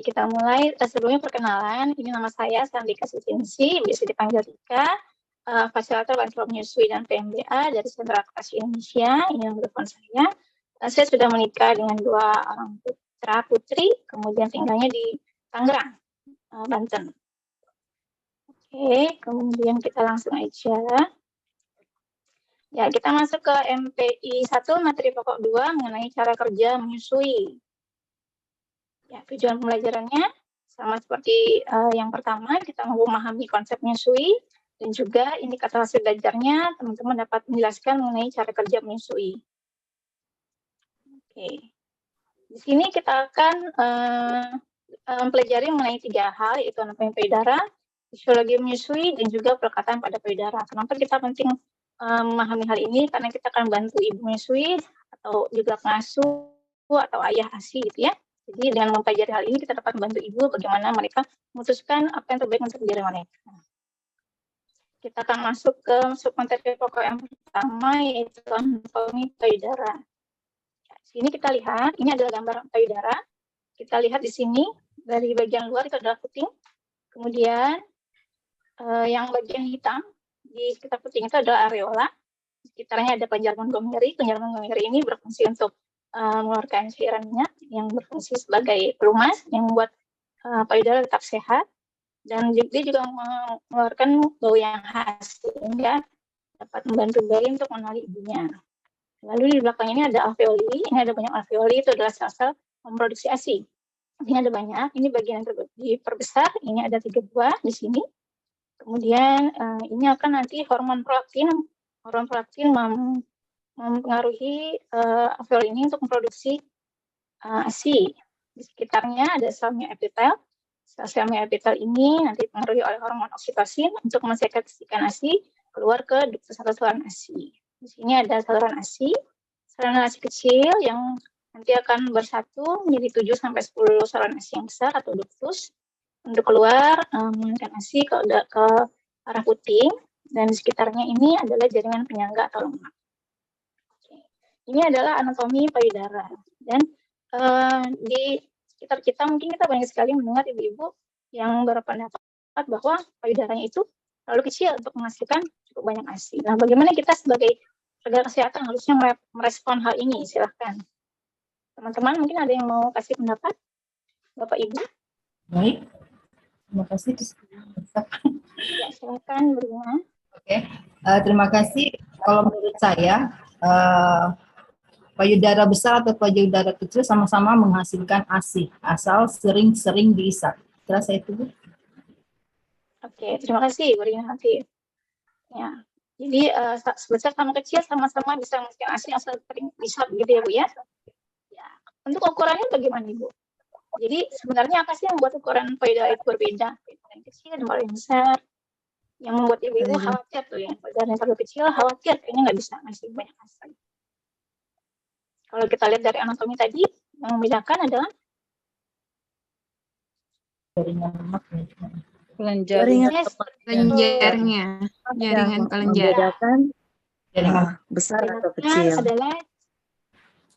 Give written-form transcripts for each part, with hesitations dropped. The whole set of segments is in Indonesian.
kita mulai. Sebelumnya perkenalan, ini nama saya Sandika Sutinsi, biasa dipanggil Tika, fasilitator bantuan menyusui dan PMDA dari Sentra Lactasi Indonesia. Ini nomor telepon saya. Saya sudah menikah dengan 2 orang putra putri, kemudian tinggalnya di Tangerang, Banten. Oke, kemudian kita langsung aja. Ya, kita masuk ke MPI 1, materi pokok 2 mengenai cara kerja menyusui. Ya, tujuan pembelajarannya sama seperti yang pertama, kita memahami konsep menyusui, dan juga indikator hasil belajarnya, teman-teman dapat menjelaskan mengenai cara kerja menyusui. Oke. Di sini kita akan mempelajari mengenai 3 hal, yaitu anatomi payudara, fisiologi menyusui, dan juga perkataan pada payudara. Kenapa kita penting memahami hal ini? Karena kita akan bantu ibu menyusui, atau juga pengasuh, atau ayah ASI gitu ya. Jadi dengan mempelajari hal ini, kita dapat membantu ibu bagaimana mereka memutuskan apa yang terbaik untuk diri mereka. Kita akan masuk ke submateri pokok yang pertama, yaitu anatomi payudara. Di sini kita lihat, ini adalah gambar payudara. Kita lihat di sini, dari bagian luar itu adalah puting. Kemudian, yang bagian hitam, di sekitar puting itu adalah areola. Di sekitarnya ada panjalan Montgomery. Panjalan Montgomery ini berfungsi untuk mengeluarkan cairan minyak yang berfungsi sebagai pelumas yang membuat payudara tetap sehat, dan dia juga mengeluarkan bau yang khas sehingga dapat membantu bayi untuk mengenali ibunya. Lalu di belakang ini ada alveoli, ini ada banyak alveoli, itu adalah sel-sel memproduksi ASI. Ini ada banyak, ini bagian yang diperbesar, ini ada 3 buah di sini. Kemudian ini akan nanti hormon prolaktin mempengaruhi alveoli ini untuk memproduksi ASI. Di sekitarnya ada sel myoepitel. Sel myoepitel ini nanti dipengaruhi oleh hormon oksitosin untuk mensekresikan ASI keluar ke ductus atau saluran ASI. Di sini ada saluran ASI kecil yang nanti akan bersatu menjadi 7-10 saluran ASI yang besar atau ductus untuk keluar mengeluarkan ASI ke arah puting, dan di sekitarnya ini adalah jaringan penyangga atau lemak. Ini adalah anatomi payudara, dan di sekitar kita mungkin kita banyak sekali mendengar ibu-ibu yang berpendapat bahwa payudaranya itu terlalu kecil untuk menghasilkan cukup banyak ASI. Nah, bagaimana kita sebagai tenaga kesehatan harusnya merespon hal ini? Silahkan. Teman-teman mungkin ada yang mau kasih pendapat? Bapak Ibu? Baik, terima kasih. Ya, silahkan Bruna. Oke, terima kasih. Kalau menurut saya, payudara besar atau payudara kecil sama-sama menghasilkan ASI, asal sering-sering diisap. Terasa itu, Bu? Oke, terima kasih Bu Rina. Ya, jadi sebesar sama kecil sama-sama bisa menghasilkan ASI asal sering diisap gitu ya Bu ya. Ya. Untuk ukurannya bagaimana Ibu? Jadi sebenarnya apa sih yang membuat ukuran payudara itu berbeda? Yang kecil dan paling besar. Yang membuat ibu-ibu khawatir tuh ya, payudara yang terlalu kecil khawatir kayaknya nggak bisa ngasih banyak ASI. Kalau kita lihat dari anatomi tadi, yang membedakan adalah Jaringan lemak. Jaringan kelenjar. Membedakan besar atau kecil. Adalah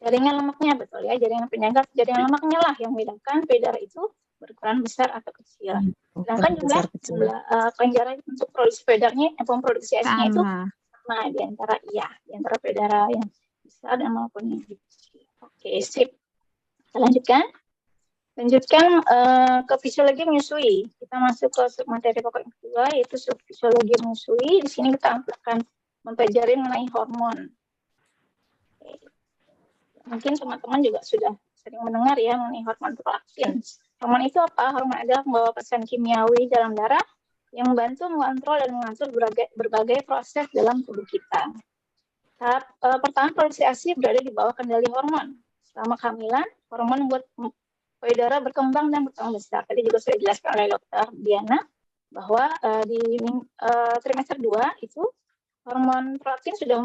jaringan lemaknya, betul ya, jaringan penyangga, jaringan lemaknya lah yang membedakan payudara itu berukuran besar atau kecil. Sedangkan jumlah kelenjar untuk produksi payudaranya, memproduksi ASI-nya itu sama di antara payudara yang besar dan maupun yang kecil. Oke, sip. Kita lanjutkan ke fisiologi menyusui. Kita masuk ke submateri pokok yang kedua, yaitu fisiologi menyusui. Di sini kita akan mempelajari mengenai hormon. Mungkin teman-teman juga sudah sering mendengar ya mengenai hormon prolaktin. Hormon itu apa? Hormon adalah pembawa pesan kimiawi dalam darah yang membantu mengontrol dan mengatur berbagai proses dalam tubuh kita. Tahap pertama produksi ASI berada di bawah kendali hormon. Selama kehamilan, hormon membuat payudara berkembang dan bertambah besar. Tadi juga sudah dijelaskan oleh Dr. Diana bahwa di trimester 2 itu hormon prolaktin sudah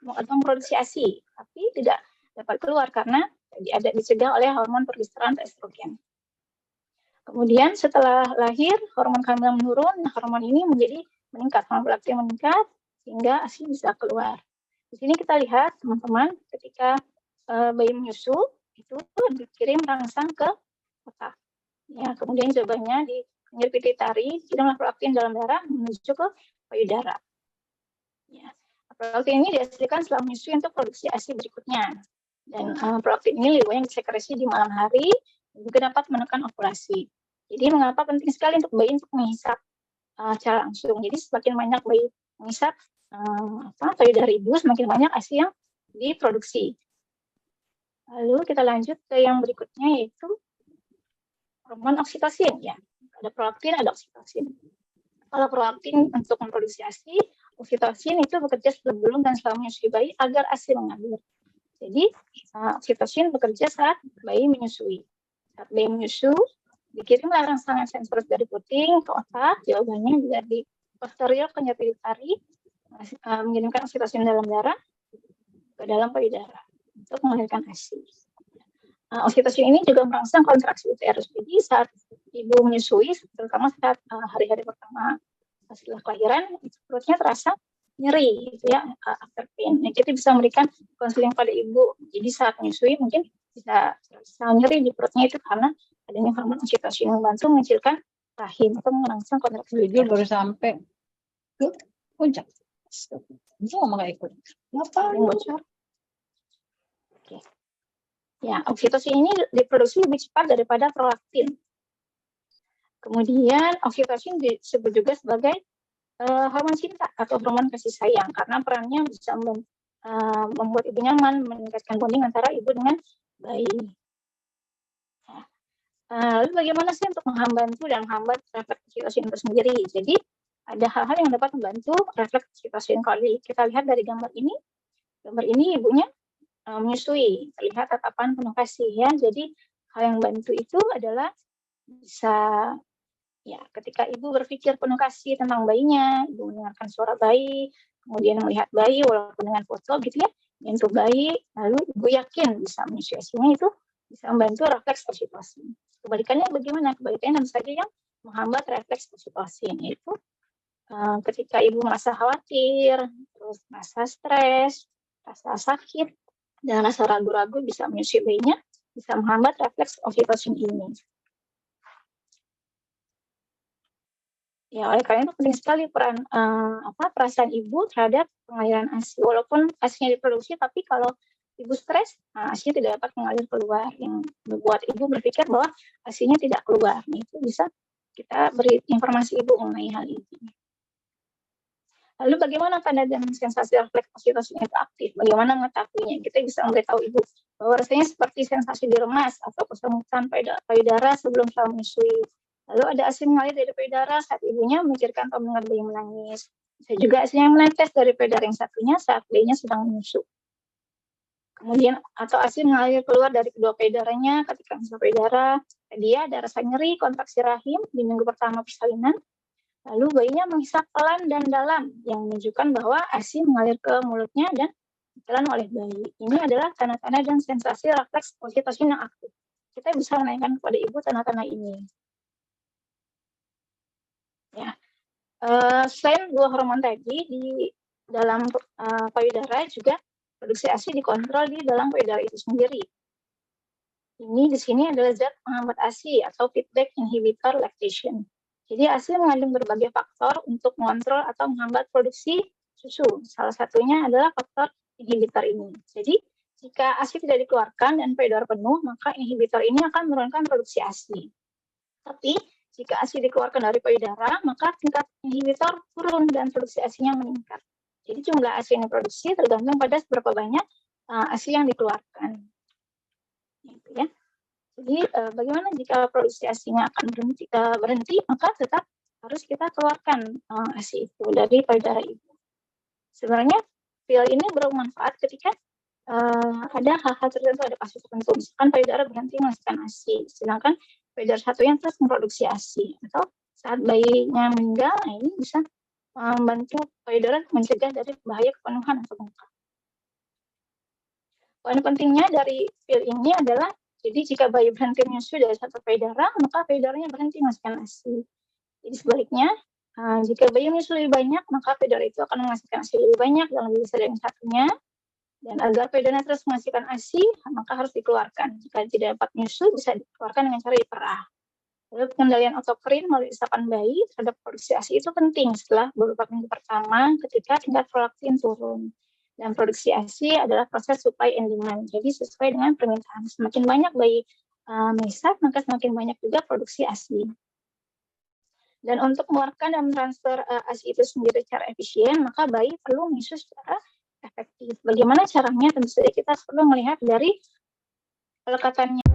memproduksi ASI, tapi tidak dapat keluar karena ada dicegah oleh hormon progesteron atau estrogen. Kemudian setelah lahir, hormon kehamilan menurun, hormon ini meningkat, hormon prolaktin meningkat sehingga ASI bisa keluar. Di sini kita lihat teman-teman, ketika bayi menyusu itu dikirim rangsang ke otak. Ya, kemudian jawabannya di pinggir pituitari, jumlah prolaktin dalam darah menuju ke payudara. Ya. Prolaktin ini dihasilkan setelah menyusui untuk produksi ASI berikutnya. Dan prolaktin ini lebih banyak disekresi di malam hari, dan juga dapat menekan ovulasi. Jadi mengapa penting sekali untuk bayi untuk menghisap secara langsung. Jadi semakin banyak bayi menghisap payudara ibu, semakin banyak ASI yang diproduksi. Lalu kita lanjut ke yang berikutnya, yaitu hormon oksitosin. Ya, ada prolaktin, ada oksitosin. Kalau prolaktin untuk memproduksi ASI, oksitosin itu bekerja sebelum dan setelah menyusui bayi agar ASI mengalir. Jadi oksitosin bekerja saat bayi menyusui. Saat bayi menyusui, dikirimlah rangsangan sensor dari puting ke otak, jawabannya dari posterior ke pituitari, mengirimkan oksitosin dalam darah ke dalam payudara untuk melahirkan ASI. Oksitosin ini juga merangsang kontraksi uterus. Jadi saat ibu menyusui, terutama saat hari-hari pertama setelah kelahiran, perutnya terasa nyeri, gitu ya, after pain. Nah, kita bisa memberikan konseling pada ibu. Jadi saat menyusui mungkin bisa nyeri di perutnya itu karena adanya hormon oksitosin membantu mengecilkan rahim atau merangsang kontraksi. Dia baru sampai ke puncak. Bisa nggak ikut? Apa yang bocor? Oke. Ya, oksitosin ini diproduksi lebih cepat daripada prolaktin. Kemudian oksitosin disebut juga sebagai hormon cinta atau hormon kasih sayang karena perannya bisa membuat ibu nyaman, meningkatkan bonding antara ibu dengan bayi. Lalu bagaimana sih untuk membantu dan menghambat refleks oksitosin itu sendiri? Jadi ada hal-hal yang dapat membantu refleks oksitosin. Kalau kita lihat dari gambar ini ibunya menyusui, terlihat tatapan penuh kasih ya. Jadi hal yang bantu itu adalah bisa ya ketika ibu berpikir penuh kasih tentang bayinya, ibu mendengarkan suara bayi, kemudian melihat bayi walaupun dengan foto gitu ya, menyentuh bayi, lalu ibu yakin bisa menyusui ASI-nya, itu bisa membantu refleks oksitosin. Kebalikannya bagaimana? Kebalikannya tentu saja yang menghambat refleks oksitosin, yaitu ketika ibu merasa khawatir, terus merasa stres, rasa sakit, dan rasa ragu-ragu bisa menyusui bayinya, bisa menghambat refleks oksitosin ini. Ya, oleh karena itu penting sekali peran perasaan ibu terhadap pengaliran ASI. Walaupun ASI-nya diproduksi, tapi kalau ibu stres, ASI tidak dapat mengalir keluar, yang membuat ibu berpikir bahwa ASI-nya tidak keluar. Nah, itu bisa kita beri informasi ibu mengenai hal ini. Lalu bagaimana tanda dan sensasi refleks oksitosin itu aktif? Bagaimana mengetahuinya? Kita bisa memberitahu ibu bahwa rasanya seperti sensasi diremas atau kesemutan payudara sebelum menyusui. Lalu ada ASI mengalir dari payudara saat ibunya memikirkan atau mendengar bayi menangis. Bisa juga ASI yang menetes dari payudara yang satunya saat bayinya sedang menyusu. Kemudian atau ASI mengalir keluar dari kedua payudaranya ketika menyusui payudara. Dia ada rasa nyeri, kontraksi rahim di minggu pertama persalinan. Lalu bayinya menghisap pelan dan dalam yang menunjukkan bahwa ASI mengalir ke mulutnya dan ditelan oleh bayi. Ini adalah tanda-tanda dan sensasi refleks oksitosin yang aktif. Kita bisa menanyakan kepada ibu tanda-tanda ini. Ya, selain dua hormon tadi di dalam payudara juga produksi ASI dikontrol di dalam payudara itu sendiri. Ini di sini adalah zat penghambat ASI atau feedback inhibitor lactation. Jadi ASI mengandung berbagai faktor untuk mengontrol atau menghambat produksi susu. Salah satunya adalah faktor inhibitor ini. Jadi jika ASI tidak dikeluarkan dan payudara penuh, maka inhibitor ini akan menurunkan produksi ASI. Tapi jika ASI dikeluarkan dari payudara, maka tingkat inhibitor turun dan produksi ASI-nya meningkat. Jadi jumlah ASI yang diproduksi tergantung pada seberapa banyak ASI yang dikeluarkan. Gitu ya. Jadi bagaimana jika produksi ASI-nya akan berhenti, maka tetap harus kita keluarkan ASI itu dari payudara ibu. Sebenarnya pil ini bermanfaat ketika ada hal-hal tertentu, ada kasus tertentu, misalkan payudara berhenti menghasilkan ASI, sedangkan payudara satu yang terus memproduksi ASI, atau saat bayinya meninggal, ini bisa membantu payudara mencegah dari bahaya kepenuhan atau bengkak. Poin pentingnya dari pil ini adalah, jadi jika bayi berhenti menyusui dari satu payudara, maka payudaranya berhenti menghasilkan ASI. Jadi sebaliknya, jika bayi menyusui banyak, maka payudara itu akan menghasilkan ASI lebih banyak dan lebih besar dari yang satunya. Dan agar payudara terus menghasilkan ASI, maka harus dikeluarkan. Jika tidak dapat menyusui, bisa dikeluarkan dengan cara diperah. Lalu pengendalian autokrin melalui isapan bayi terhadap produksi ASI itu penting setelah beberapa minggu pertama ketika tingkat prolaktin turun. Dan produksi ASI adalah proses supply and demand, jadi sesuai dengan permintaan. Semakin banyak bayi mehisap, maka semakin banyak juga produksi ASI. Dan untuk mengeluarkan dan transfer ASI itu sendiri secara efisien, maka bayi perlu menyusu secara efektif. Bagaimana caranya? Tentu saja kita perlu melihat dari pelekatannya.